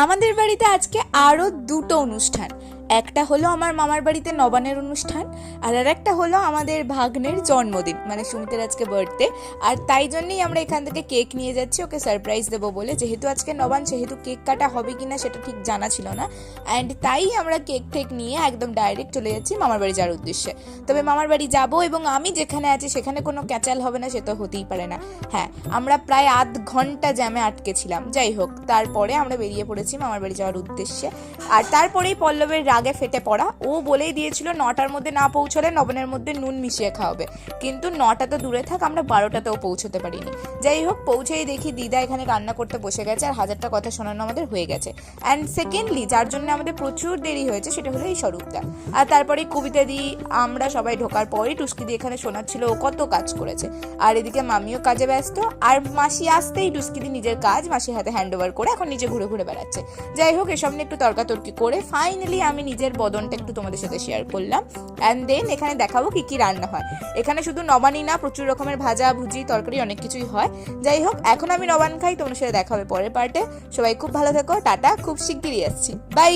আমাদের বাড়িতে আজকে আরও দুটো অনুষ্ঠান। একটা হলো আমার মামার বাড়িতে নবান্নের অনুষ্ঠান, আর একটা হলো আমাদের ভাগ্নের জন্মদিন, মানে সুমিতের আজকে বার্থডে। আর তাই জন্যই আমরা এখান থেকে কেক নিয়ে যাচ্ছি ওকে সারপ্রাইজ দেবো বলে। যেহেতু আজকে নবান, সেহেতু কেক কাটা হবে কিনা সেটা ঠিক জানা ছিল না, অ্যান্ড তাই আমরা কেক টেক নিয়ে একদম ডাইরেক্ট চলে যাচ্ছি মামার বাড়ি যাওয়ার উদ্দেশ্যে। তবে মামার বাড়ি যাব এবং আমি যেখানে আছি সেখানে কোনো ক্যাচাল হবে না, সে তো হতেই পারে না। হ্যাঁ, আমরা প্রায় আধ ঘন্টা জ্যামে আটকে ছিলাম। যাই হোক, তারপরে আমরা বেরিয়ে পড়েছি মামার বাড়ি যাওয়ার উদ্দেশ্যে। আর তারপরেই পল্লবের রাগে ফেটে পড়া। ও বলেই দিয়েছিল 9টার মধ্যে না পৌঁছলে নবনের মধ্যে নুন মিশিয়ে খাওয়াবে, কিন্তু 9টা তো দূরে থাক, আমরা 12টাতেও পৌঁছতে পারিনি। যাই হোক, পৌঁছেই দেখি দিদা এখানে রান্না করতে বসে গেছে, আর হাজারটা কথা শোনানো আমাদের হয়ে গেছে। অ্যান্ড সেকেন্ডলি, যার জন্য আমাদের প্রচুর দেরি হয়েছে, সেটা হলো এই স্বরূপদা। আর তারপরে কবিতা দি, আমরা সবাই ঢোকার পরেই টুস্কি দি এখানে শোনাচ্ছিল ও কত কাজ করেছে। আর এদিকে মামিও কাজে ব্যস্ত, আর মাসি আসতেই টুস্কি দি নিজের কাজ মাসির হাতে হ্যান্ড ওভার করে এখন নিজে ঘুরে ঘুরে বেড়াচ্ছে। যাই হোক, এসব নিয়ে একটু তর্কাতর্কি করে ফাইনালি আমি নিজের বদনটা একটু তোমাদের সাথে শেয়ার করলাম। অ্যান্ড দেন এখানে দেখাবো কি কি রান্না হয়। এখানে শুধু নবানই না, প্রচুর রকমের ভাজা ভুজি তরকারি অনেক কিছুই হয়। যাই হোক, এখন আমি নবান খাই, তোমাদের সাথে দেখা হবে পরের পার্টে। সবাই খুব ভালো থেকো, টাটা, খুব শিগগিরই আসছি, বাই।